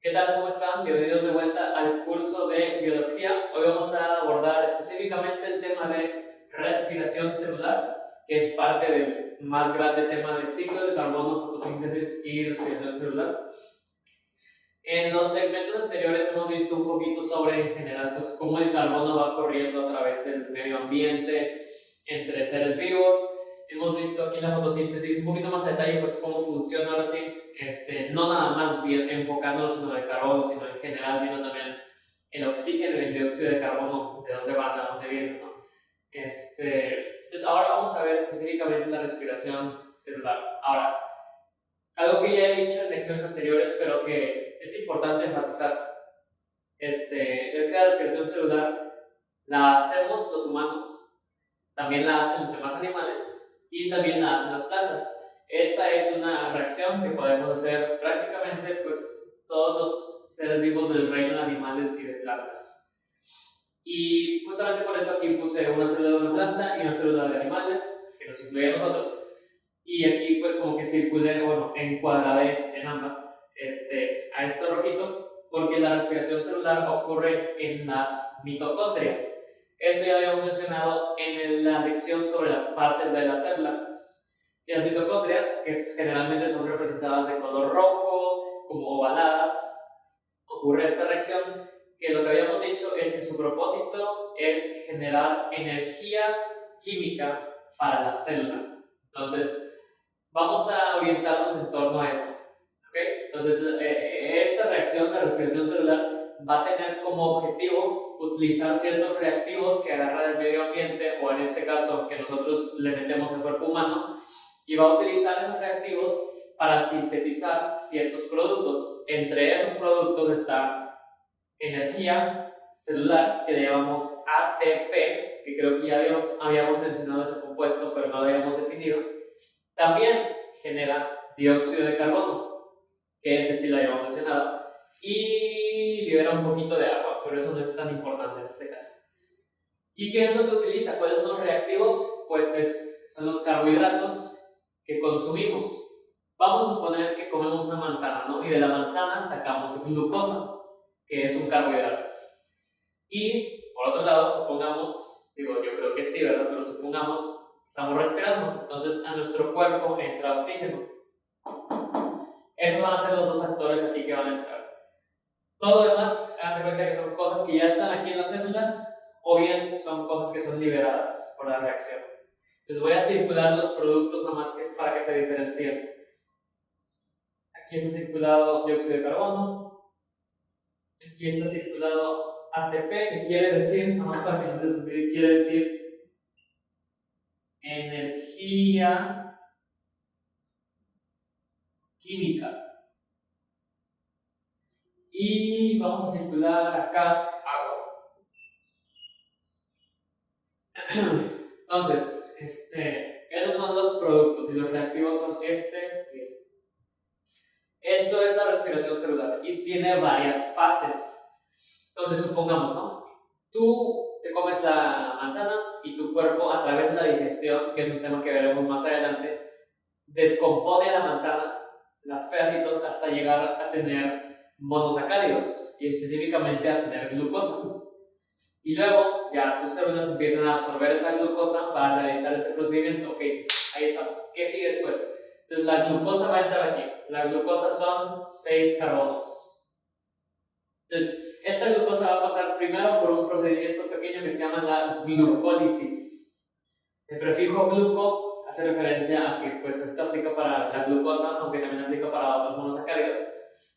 ¿Qué tal? ¿Cómo están? Bienvenidos de vuelta al curso de biología. Hoy vamos a abordar específicamente el tema de respiración celular, que es parte del más grande tema del ciclo de carbono, fotosíntesis y respiración celular. En los segmentos anteriores hemos visto un poquito sobre, en general, pues cómo el carbono va corriendo a través del medio ambiente, entre seres vivos. Hemos visto aquí en la fotosíntesis un poquito más a detalle, pues cómo funciona ahora sí, no nada más bien enfocándonos en el carbono, sino en general viendo también el oxígeno y el dióxido de carbono, de dónde van, a dónde vienen, ¿no? Entonces ahora vamos a ver específicamente la respiración celular. Ahora, algo que ya he dicho en lecciones anteriores, pero que es importante enfatizar, es que la respiración celular la hacemos los humanos, también la hacen los demás animales y también la hacen las plantas. Esta es una reacción que podemos hacer prácticamente pues todos los seres vivos del reino de animales y de plantas. Y justamente por eso aquí puse una célula de una planta y una célula de animales, que nos incluye a nosotros. Y aquí pues como que circulé, bueno, encuadraré en ambas a esto rojito, porque la respiración celular ocurre en las mitocondrias. Esto ya habíamos mencionado en la lección sobre las partes de la célula. Y las mitocondrias, que generalmente son representadas de color rojo, como ovaladas, ocurre esta reacción, que lo que habíamos dicho es que su propósito es generar energía química para la célula. Entonces, vamos a orientarnos en torno a eso. ¿Okay? Entonces, esta reacción de respiración celular va a tener como objetivo utilizar ciertos reactivos que agarra del medio ambiente, o en este caso que nosotros le metemos al cuerpo humano, y va a utilizar esos reactivos para sintetizar ciertos productos. Entre esos productos está energía celular, que le llamamos ATP, que creo que ya habíamos mencionado ese compuesto, pero no lo habíamos definido. También genera dióxido de carbono, que ese sí lo habíamos mencionado, y libera un poquito de agua, pero eso no es tan importante en este caso. ¿Y qué es lo que utiliza? ¿Cuáles son los reactivos? Pues son los carbohidratos que consumimos. Vamos a suponer que comemos una manzana, ¿no? Y de la manzana sacamos glucosa, que es un carbohidrato. Y por otro lado, supongamos, yo creo que sí, ¿verdad? Pero supongamos que estamos respirando, entonces a nuestro cuerpo entra oxígeno. Esos van a ser los dos actores aquí que van a entrar. Todo lo demás, hagan de cuenta que son cosas que ya están aquí en la célula, o bien son cosas que son liberadas por la reacción. Entonces voy a circular los productos nomás que es para que se diferencien. Aquí está circulado dióxido de carbono, aquí está circulado ATP, que quiere decir, nomás para que no se les olvide, quiere decir energía química. Y vamos a circular acá agua. Entonces, esos son los productos y los reactivos son este y este. Esto es la respiración celular y tiene varias fases. Entonces, supongamos, ¿no? Tú te comes la manzana y tu cuerpo, a través de la digestión, que es un tema que veremos más adelante, descompone la manzana, los pedacitos, hasta llegar a tener monosacáridos y específicamente a tener glucosa. Y luego ya tus células empiezan a absorber esa glucosa para realizar este procedimiento. Ok, ahí estamos. ¿Qué sigue después? Entonces la glucosa va a entrar aquí. La glucosa son 6 carbonos. Entonces, esta glucosa va a pasar primero por un procedimiento pequeño que se llama la glucólisis. El prefijo gluco hace referencia a que pues, esto aplica para la glucosa, aunque también aplica para otros monosacáridos.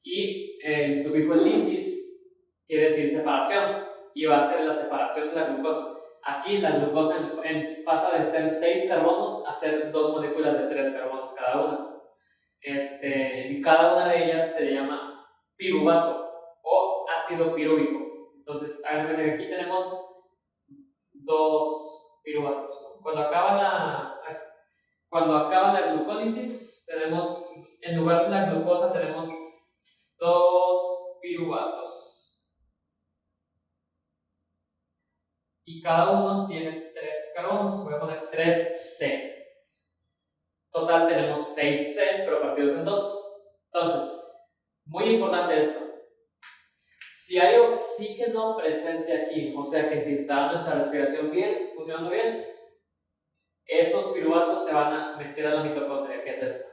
Y el sufijo lisis quiere decir separación, y va a ser la separación de la glucosa. Aquí la glucosa pasa de ser 6 carbonos a ser 2 moléculas de 3 carbonos cada una. Y cada una de ellas se le llama piruvato o ácido pirúvico. Entonces, aquí tenemos 2 piruvatos, ¿no? Cuando acaba la glucólisis, tenemos, en lugar de la glucosa, tenemos 2 piruvatos. Y cada uno tiene 3 carbonos. Voy a poner 3C. Total tenemos 6C, pero partidos en 2. Entonces, muy importante esto. Si hay oxígeno presente aquí, o sea que si está nuestra respiración bien, funcionando bien, esos piruvatos se van a meter a la mitocondria, que es esta.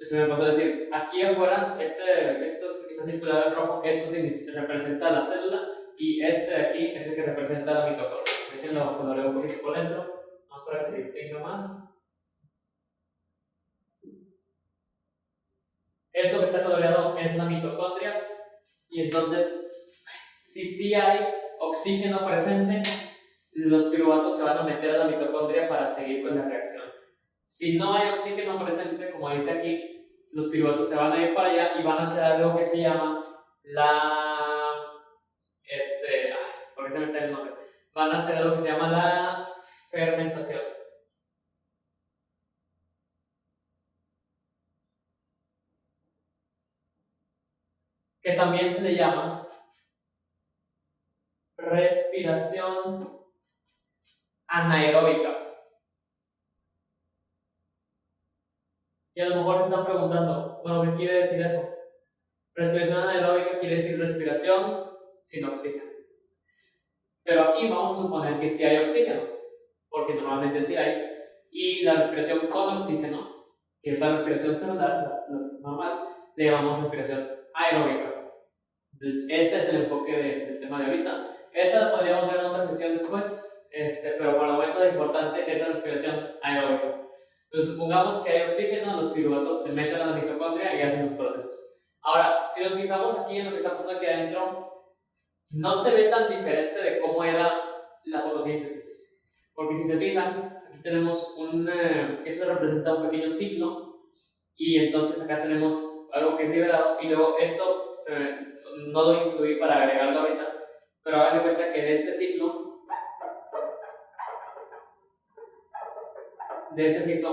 Se me pasó a decir, aquí afuera, esto que está circulado en rojo, esto representa la célula, y este de aquí es el que representa la mitocondria. Déjenlo coloreo un poquito por dentro, vamos para que se distinga más. Esto que está coloreado es la mitocondria, y entonces, si sí hay oxígeno presente, los piruvatos se van a meter a la mitocondria para seguir con la reacción. Si no hay oxígeno presente, como dice aquí, los piruvatos se van a ir para allá y van a hacer algo que se llama ¿por qué se me está el nombre? Van a hacer algo que se llama la fermentación. Que también se le llama respiración anaeróbica. Y a lo mejor se están preguntando, bueno, ¿qué quiere decir eso? Respiración anaeróbica quiere decir respiración sin oxígeno. Pero aquí vamos a suponer que sí hay oxígeno, porque normalmente sí hay. Y la respiración con oxígeno, que es la respiración celular, la normal, le llamamos respiración aeróbica. Entonces, este es el enfoque del tema de ahorita. Esta la podríamos ver en otra sesión después, pero por el momento lo importante es la respiración aeróbica. Entonces, supongamos que hay oxígeno, los piruvatos se meten a la mitocondria y hacen los procesos. Ahora, si nos fijamos aquí en lo que está pasando aquí adentro, no se ve tan diferente de cómo era la fotosíntesis. Porque si se fijan, aquí tenemos eso representa un pequeño ciclo, y entonces acá tenemos algo que es liberado, y luego esto no lo incluí para agregarlo ahorita, pero hagan de cuenta que de este ciclo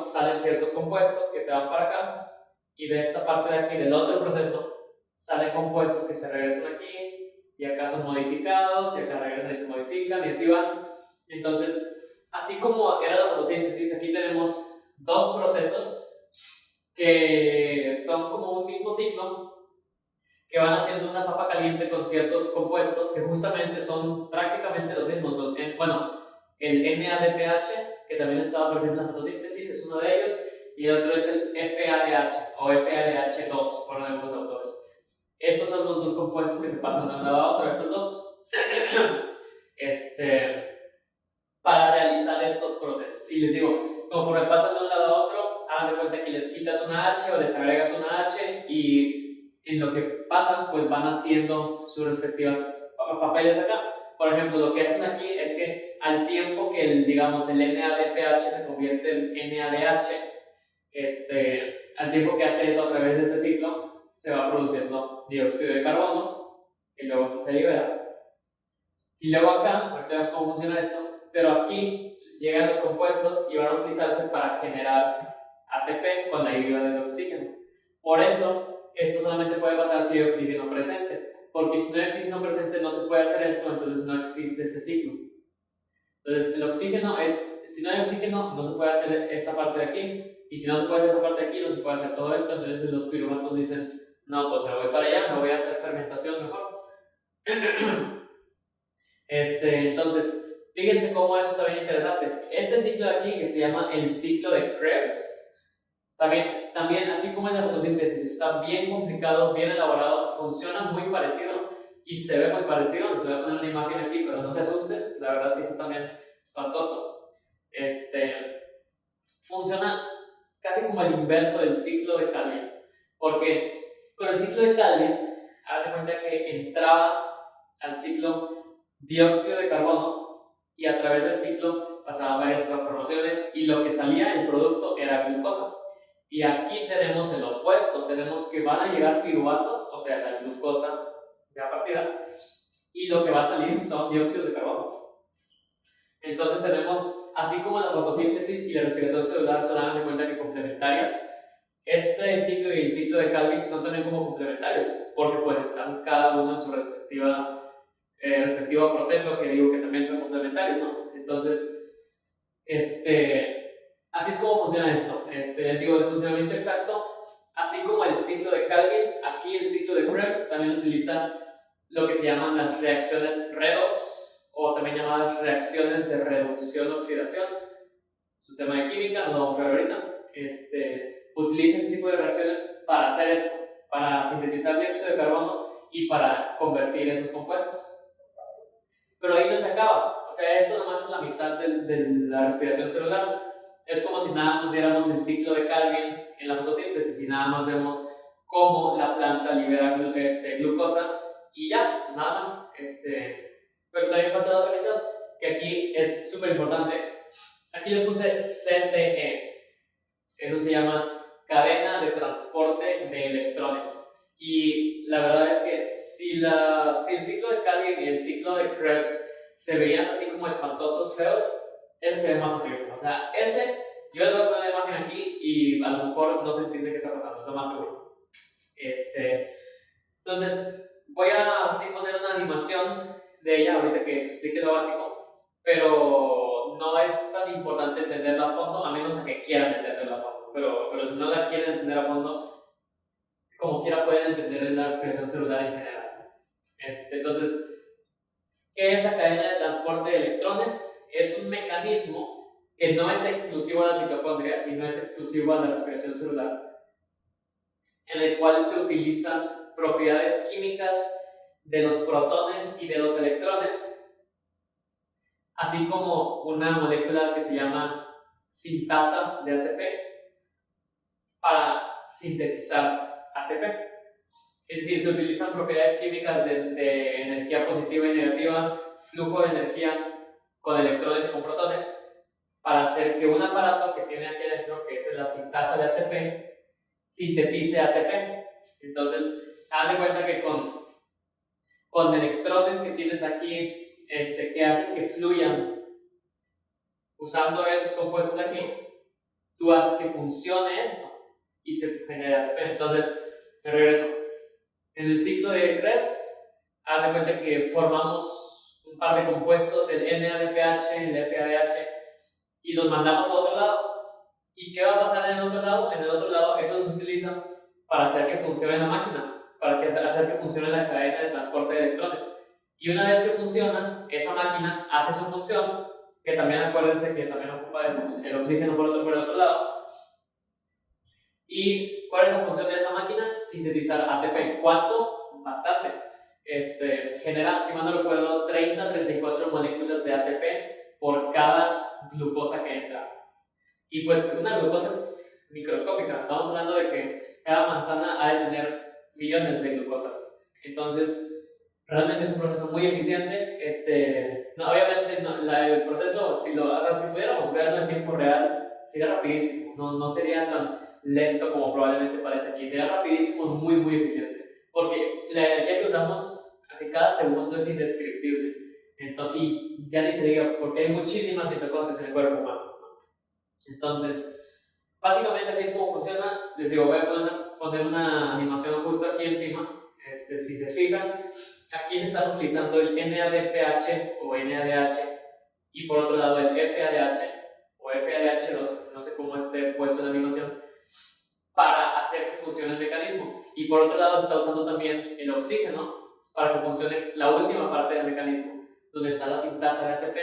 salen ciertos compuestos que se van para acá, y de esta parte de aquí, del otro proceso, salen compuestos que se regresan aquí, y acá son modificados, y acá regresan y se modifican, y así van. Entonces, así como era la fotosíntesis, aquí tenemos dos procesos que son como un mismo ciclo, que van haciendo una papa caliente con ciertos compuestos que justamente son prácticamente los mismos. El NADPH, que también estaba presente en la fotosíntesis, es uno de ellos, y el otro es el FADH o FADH2, por algunos autores. Estos son los dos compuestos que se pasan de un lado a otro, estos dos, para realizar estos procesos. Y les digo, conforme pasan de un lado a otro, hagan de cuenta que les quitas una H o les agregas una H, y en lo que pasan, pues van haciendo sus respectivas papeles acá. Por ejemplo, lo que hacen aquí es que al tiempo que el NADPH se convierte en NADH, al tiempo que hace eso a través de este ciclo, se va produciendo dióxido de carbono, y luego se libera. Y luego acá, ahorita vemos cómo funciona esto, pero aquí llegan los compuestos y van a utilizarse para generar ATP con la ayuda del oxígeno. Por eso, esto solamente puede pasar si hay oxígeno presente, porque si no hay oxígeno presente no se puede hacer esto, entonces no existe este ciclo. Entonces, el oxígeno si no hay oxígeno, no se puede hacer esta parte de aquí, y si no se puede hacer esta parte de aquí, no se puede hacer todo esto. Entonces los piruvatos dicen, no, pues me voy para allá, me voy a hacer fermentación mejor. Entonces, fíjense cómo eso está bien interesante. Este ciclo de aquí, que se llama el ciclo de Krebs, está bien, también, así como en la fotosíntesis, está bien complicado, bien elaborado, funciona muy parecido y se ve muy parecido. Les voy a poner una imagen aquí, pero no se asusten, la verdad sí está también espantoso. Funciona casi como el inverso del ciclo de Calvin, porque con el ciclo de Calvin, hagan de cuenta que entraba al ciclo dióxido de carbono, y a través del ciclo pasaban varias transformaciones, y lo que salía, el producto, era glucosa. Y aquí tenemos el opuesto, tenemos que van a llegar piruvatos, o sea, la glucosa ya partida, y lo que va a salir son dióxidos de carbono. Entonces tenemos, así como la fotosíntesis y la respiración celular son, hagan de cuenta que complementarias, este ciclo y el ciclo de Calvin son también como complementarios, porque pues están cada uno en su respectivo proceso, que digo que también son complementarios, ¿no? Entonces, así es como funciona esto. Les digo, el funcionamiento exacto, Así como el ciclo de Calvin, aquí el ciclo de Krebs también utiliza lo que se llaman las reacciones redox, o también llamadas reacciones de reducción-oxidación. Es un tema de química, no lo vamos a ver ahorita. Utiliza este tipo de reacciones para hacer esto, para sintetizar dióxido de carbono y para convertir esos compuestos. Pero ahí no se acaba, o sea, esto nomás es la mitad de la respiración celular. Es como si nada más viéramos el ciclo de Calvin en la fotosíntesis y nada más vemos cómo la planta libera glucosa y ya, nada más. Pero también falta la otra mitad, que aquí es súper importante. Aquí le puse CTE, eso se llama cadena de transporte de electrones. Y la verdad es que si el ciclo de Calvin y el ciclo de Krebs se veían así como espantosos, feos, ese se ve más horrible. O sea, ese, yo les voy a poner la imagen aquí y a lo mejor no se entiende qué está pasando, es lo más seguro. Entonces, voy a así poner una animación de ella ahorita que explique lo básico, pero no es tan importante entenderla a fondo, a menos que quieran entenderla a fondo. Pero si no la quieren entender a fondo, como quiera pueden entender la respiración celular en general. Entonces, ¿qué es la cadena de transporte de electrones? Es un mecanismo que no es exclusivo a las mitocondrias y no es exclusivo a la respiración celular, en el cual se utilizan propiedades químicas de los protones y de los electrones, así como una molécula que se llama sintasa de ATP para sintetizar ATP. Es decir, se utilizan propiedades químicas de energía positiva y negativa, flujo de energía con electrones y con protones, para hacer que un aparato que tiene aquí adentro, que es la sintasa de ATP, sintetice ATP. Entonces, haz de cuenta que con electrones que tienes aquí, que haces que fluyan usando esos compuestos de aquí, tú haces que funcione esto y se genera ATP. Entonces, me regreso. En el ciclo de Krebs, haz de cuenta que formamos un par de compuestos, el NADPH, el FADH, y los mandamos a otro lado. ¿Y qué va a pasar en el otro lado? En el otro lado, eso se utiliza para hacer que funcione la máquina, para hacer que funcione la cadena de transporte de electrones. Y una vez que funciona, esa máquina hace su función, que también acuérdense que también ocupa el oxígeno por el otro lado. ¿Y cuál es la función de esa máquina? Sintetizar ATP. ¿Cuánto? Bastante. Genera, si mal no recuerdo, 30-34 moléculas de ATP por cada glucosa que entra. Y pues una glucosa es microscópica. Estamos hablando de que cada manzana ha de tener millones de glucosas. Entonces, realmente es un proceso muy eficiente. Obviamente, el proceso, si pudiéramos verlo en tiempo real, sería rapidísimo. No sería tan lento como probablemente parece aquí. Sería rapidísimo, muy, muy eficiente. Porque la energía que usamos así cada segundo es indescriptible. Entonces, y ya ni se diga, porque hay muchísimas mitocondrias en el cuerpo humano. Entonces, básicamente así es como funciona. Les digo, voy a poner una animación justo aquí encima. Si se fijan, aquí se está utilizando el NADPH o NADH y por otro lado el FADH o FADH2, no sé cómo esté puesto en la animación, para hacer que funcione el mecanismo. Y por otro lado se está usando también el oxígeno para que funcione la última parte del mecanismo, donde está la sintasa de ATP.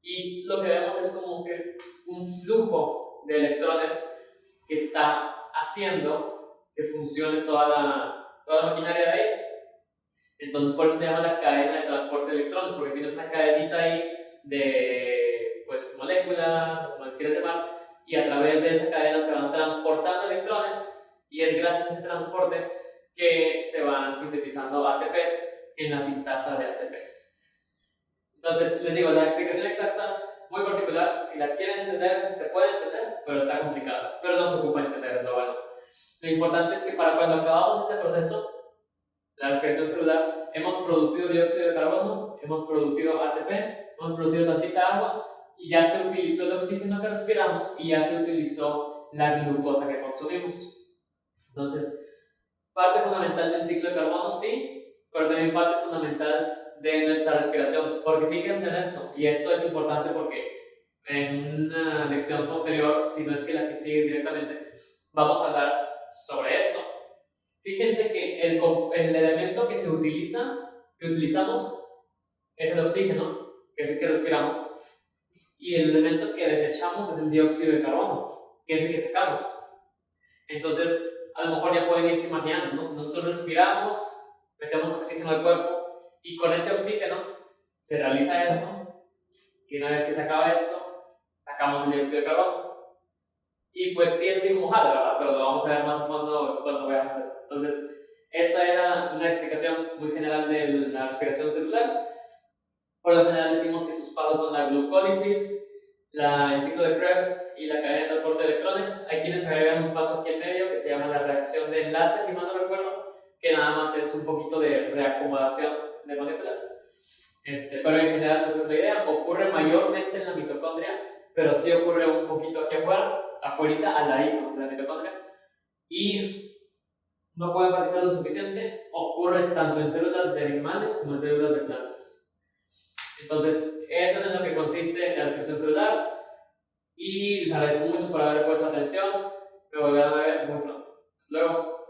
Y lo que vemos es como que un flujo de electrones que está haciendo que funcione toda la maquinaria de ahí. Entonces por eso se llama la cadena de transporte de electrones, porque tienes una cadenita ahí de pues, moléculas, o como les quieras llamar, y a través de esa cadena se van transportando electrones, y es gracias a ese transporte que se van sintetizando ATPs en la sintasa de ATPs. Entonces, les digo, la explicación exacta, muy particular, si la quieren entender, se puede entender, pero está complicada. Pero no se ocupa entender, es lo bueno. Lo importante es que para cuando acabamos este proceso, la respiración celular, hemos producido dióxido de carbono, hemos producido ATP, hemos producido tantita agua, y ya se utilizó el oxígeno que respiramos, y ya se utilizó la glucosa que consumimos. Entonces, parte fundamental del ciclo de carbono, sí, pero también parte fundamental de nuestra respiración, porque fíjense en esto, y esto es importante porque en una lección posterior, si no es que la que sigue directamente, vamos a hablar sobre esto. Fíjense que el elemento que utilizamos es el oxígeno, que es el que respiramos, y el elemento que desechamos es el dióxido de carbono, que es el que sacamos. Entonces, a lo mejor ya pueden irse imaginando, ¿no? Nosotros respiramos, metemos oxígeno al cuerpo, y con ese oxígeno se realiza esto, y una vez que se acaba esto, sacamos el dióxido de carbono. Y pues sí, es como jala, ¿verdad? Pero lo vamos a ver más a fondo cuando veamos eso. Entonces, esta era una explicación muy general de la respiración celular. Por lo general decimos que sus pasos son la glucólisis, el ciclo de Krebs y la cadena de transporte de electrones. Hay quienes agregan un paso aquí en medio que se llama la reacción de enlace, si mal no recuerdo, que nada más es un poquito de reacomodación de moléculas. Pero en general, pues es la idea. Ocurre mayormente en la mitocondria, pero sí ocurre un poquito aquí afuera, al ladito de la mitocondria. Y no puedo enfatizar lo suficiente, ocurre tanto en células de animales como en células de plantas. Entonces, eso es en lo que consiste la respiración celular. Y les agradezco mucho por haber puesto atención. Me volverán a ver muy pronto. Hasta luego.